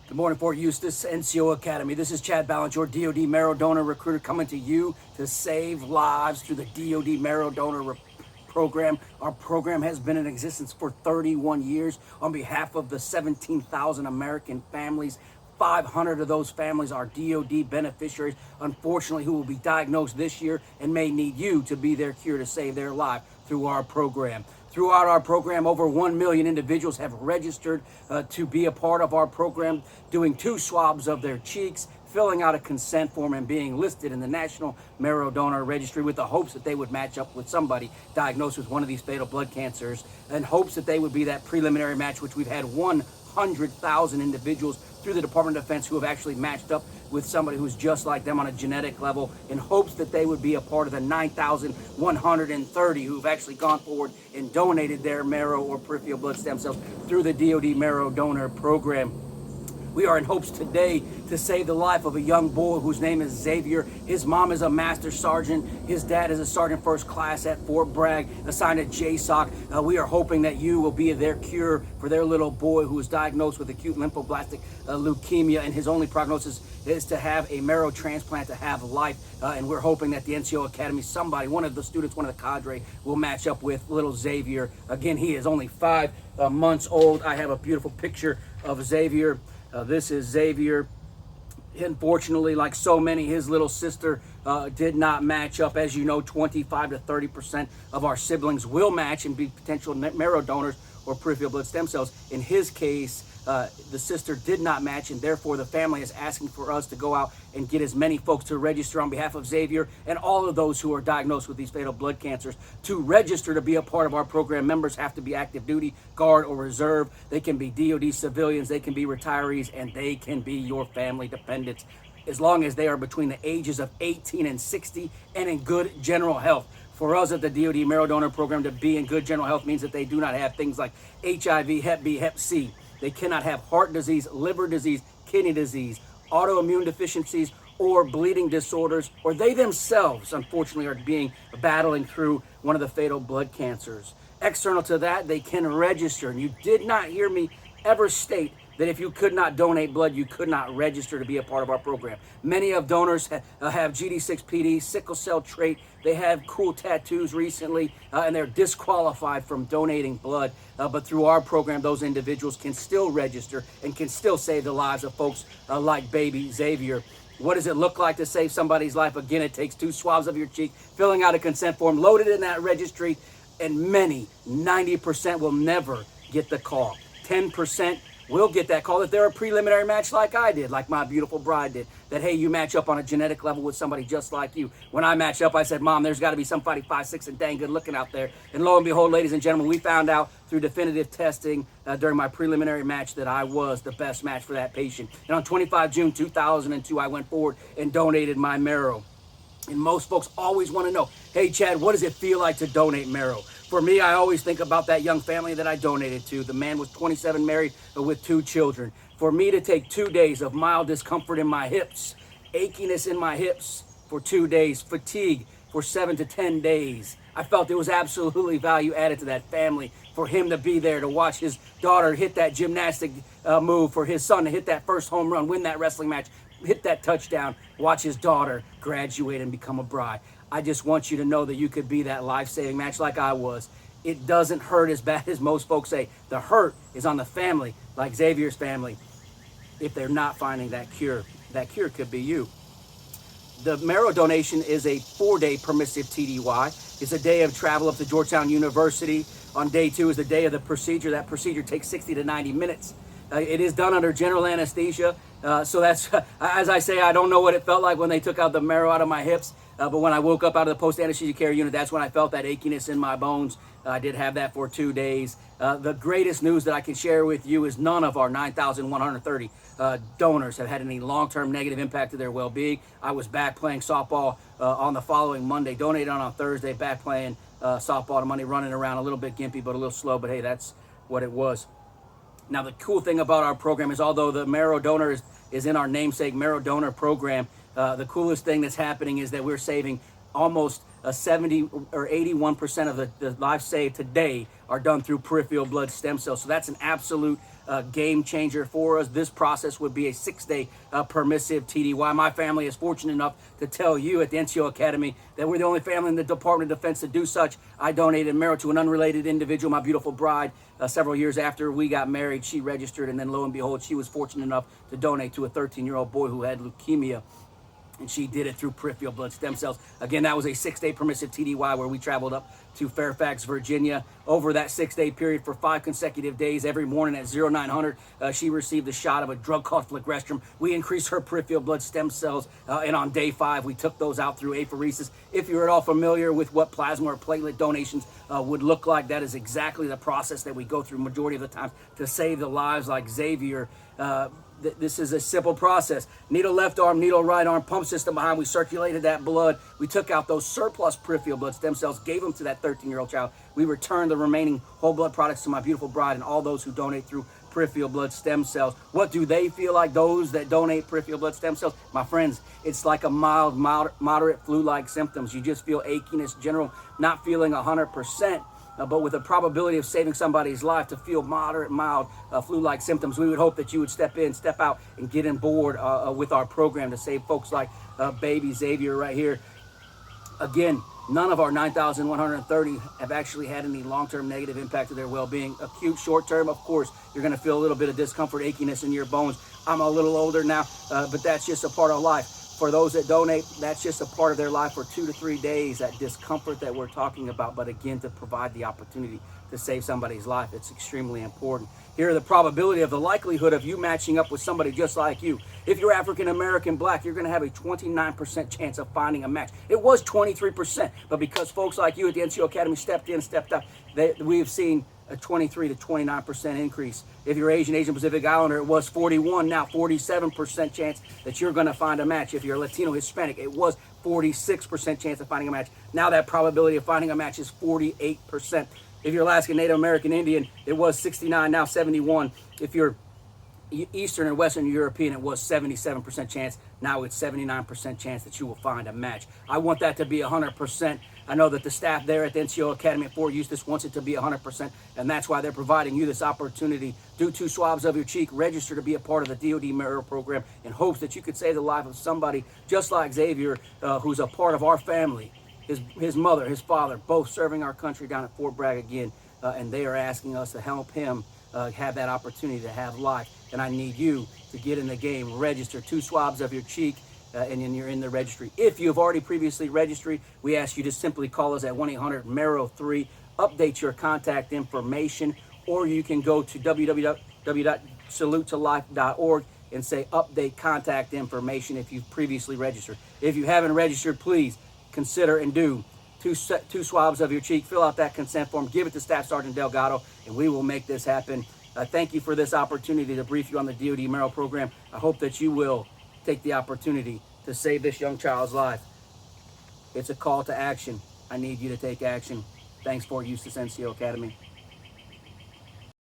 Good morning, Fort Eustis NCOA Academy. This is Chad Balance, your DoD Marrow donor recruiter, coming to you to save lives through the DoD Marrow donor program. Our program has been in existence for 31 years on behalf of the 17,000 American families. 500 of those families are DoD beneficiaries, unfortunately, who will be diagnosed this year and may need you to be their cure to save their life through our program. Throughout our program, over 1 million individuals have registered to be a part of our program, doing 2 swabs of their cheeks, filling out a consent form, and being listed in the National Marrow Donor Registry with the hopes that they would match up with somebody diagnosed with one of these fatal blood cancers, and hopes that they would be that preliminary match, which we've had 100,000 individuals through the Department of Defense who have actually matched up with somebody who's just like them on a genetic level, in hopes that they would be a part of the 9,130 who've actually gone forward and donated their marrow or peripheral blood stem cells through the DoD Marrow Donor Program. We are in hopes today to save the life of a young boy whose name is Xavier. His mom is a master sergeant. His dad is a sergeant first class at Fort Bragg, assigned at JSOC. We are hoping that you will be their cure for their little boy who is diagnosed with acute lymphoblastic leukemia, and his only prognosis is to have a marrow transplant to have life. And we're hoping that the NCO Academy, somebody, one of the students, one of the cadre, will match up with little Xavier. Again, he is only 5 months old. I have a beautiful picture of Xavier. This is Xavier. Unfortunately, like so many, his little sister did not match up. As you know, 25 to 30% of our siblings will match and be potential marrow donors or peripheral blood stem cells. In his case, the sister did not match, and therefore the family is asking for us to go out and get as many folks to register on behalf of Xavier and all of those who are diagnosed with these fatal blood cancers. To register to be a part of our program, members have to be active duty, guard, or reserve. They can be DoD civilians, they can be retirees, and they can be your family dependents, as long as they are between the ages of 18 and 60 and in good general health. For us at the DoD Marrow Donor Program, to be in good general health means that they do not have things like HIV, Hep B, Hep C. They cannot have heart disease, liver disease, kidney disease, autoimmune deficiencies, or bleeding disorders, or they themselves, unfortunately, are battling through one of the fatal blood cancers. External to that, they can register. And you did not hear me ever state that if you could not donate blood, you could not register to be a part of our program. Many of donors have GD6PD, sickle cell trait. They have cool tattoos recently, and they're disqualified from donating blood. But through our program, those individuals can still register and can still save the lives of folks like baby Xavier. What does it look like to save somebody's life? Again, it takes 2 swabs of your cheek, filling out a consent form, loaded in that registry, and many, 90% will never get the call. 10% will get that call if they're a preliminary match like I did, like my beautiful bride did, that, hey, you match up on a genetic level with somebody just like you. When I matched up, I said, Mom, there's got to be somebody 5'6" and dang good looking out there. And lo and behold, ladies and gentlemen, we found out through definitive testing during my preliminary match that I was the best match for that patient. And on 25 June 2002, I went forward and donated my marrow. And most folks always want to know, hey, Chad, what does it feel like to donate marrow? For me, I always think about that young family that I donated to. The man was 27, married with 2 children. For me to take 2 days of mild discomfort in my hips, achiness in my hips for 2 days, fatigue for 7 to 10 days, I felt there was absolutely value added to that family. For him to be there to watch his daughter hit that gymnastic move, for his son to hit that first home run, win that wrestling match, hit that touchdown, watch his daughter graduate and become a bride. I just want you to know that you could be that life-saving match like I was. It doesn't hurt as bad as most folks say. The hurt is on the family, like Xavier's family, if they're not finding that cure. That cure could be you. The marrow donation is a 4-day permissive TDY. It's a day of travel up to Georgetown University. On day 2 is the day of the procedure. That procedure takes 60 to 90 minutes. It is done under general anesthesia. So that's, as I say, I don't know what it felt like when they took out the marrow out of my hips. But when I woke up out of the post-anesthesia care unit, that's when I felt that achiness in my bones. I did have that for 2 days. The greatest news that I can share with you is none of our 9,130 donors have had any long-term negative impact to their well-being. I was back playing softball on the following Monday, donated on Thursday, back playing softball on Monday, running around a little bit gimpy, but a little slow. But hey, that's what it was. Now, the cool thing about our program is, although the marrow donor is in our namesake Marrow Donor Program, the coolest thing that's happening is that we're saving almost 70 or 81% of the lives saved today are done through peripheral blood stem cells. So that's an absolute game changer for us. This process would be a 6-day permissive TDY. My family is fortunate enough to tell you at the NCOA Academy that we're the only family in the Department of Defense to do such. I donated Marrow to an unrelated individual, my beautiful bride. Several years after we got married, she registered, and then lo and behold, she was fortunate enough to donate to a 13-year-old boy who had leukemia. And she did it through peripheral blood stem cells. Again, that was a 6-day permissive TDY where we traveled up to Fairfax, Virginia. Over that 6-day period for 5 consecutive days, every morning at 0900, she received a shot of a drug called fulvestrant. We increased her peripheral blood stem cells, and on day 5, we took those out through apheresis. If you're at all familiar with what plasma or platelet donations would look like, that is exactly the process that we go through majority of the time to save the lives like Xavier. This is a simple process. Needle left arm, needle right arm, pump system behind. We circulated that blood. We took out those surplus peripheral blood stem cells, gave them to that 13-year-old child. We returned the remaining whole blood products to my beautiful bride and all those who donate through peripheral blood stem cells. What do they feel like, those that donate peripheral blood stem cells? My friends, it's like a moderate flu-like symptoms. You just feel achiness, general, not feeling 100%. But with a probability of saving somebody's life to feel moderate, mild flu-like symptoms, we would hope that you would step out and get on board with our program to save folks like baby Xavier right here. Again, none of our 9,130 have actually had any long-term negative impact to their well-being. Acute, short-term, of course, you're going to feel a little bit of discomfort, achiness in your bones. I'm a little older now, but that's just a part of life. For those that donate, that's just a part of their life for 2 to 3 days, that discomfort that we're talking about. But again, to provide the opportunity to save somebody's life, it's extremely important. Here are the probability of the likelihood of you matching up with somebody just like you. If you're African American, black, you're going to have a 29% chance of finding a match. It was 23%, but because folks like you at the NCOA Academy stepped in, stepped up, we've seen a 23 to 29% increase. If you're Asian Pacific Islander, it was 41, now 47% chance that you're going to find a match. If you're Latino Hispanic, it was 46% chance of finding a match. Now that probability of finding a match is 48%. If you're Alaskan Native American Indian, it was 69, now 71. If you're Eastern and Western European, it was 77% chance. Now it's 79% chance that you will find a match. I want that to be 100%. I know that the staff there at the NCOA Academy at Fort Eustis wants it to be 100%, and that's why they're providing you this opportunity. Do 2 swabs of your cheek, register to be a part of the DoD Marrow program in hopes that you could save the life of somebody just like Xavier, who's a part of our family. His mother, his father, both serving our country down at Fort Bragg again, and they are asking us to help him have that opportunity to have life. And I need you to get in the game, register 2 swabs of your cheek, and then you're in the registry. If you've already previously registered, we ask you to simply call us at 1-800-MARROW3, update your contact information, or you can go to www.salutetolife.org and say update contact information if you've previously registered. If you haven't registered, please consider and do 2 swabs of your cheek, fill out that consent form, give it to Staff Sergeant Delgado, and we will make this happen. Thank you for this opportunity to brief you on the DoD Marrow program. I hope that you will take the opportunity to save this young child's life. It's a call to action. I need you to take action. Thanks for Eustis NCOA Academy.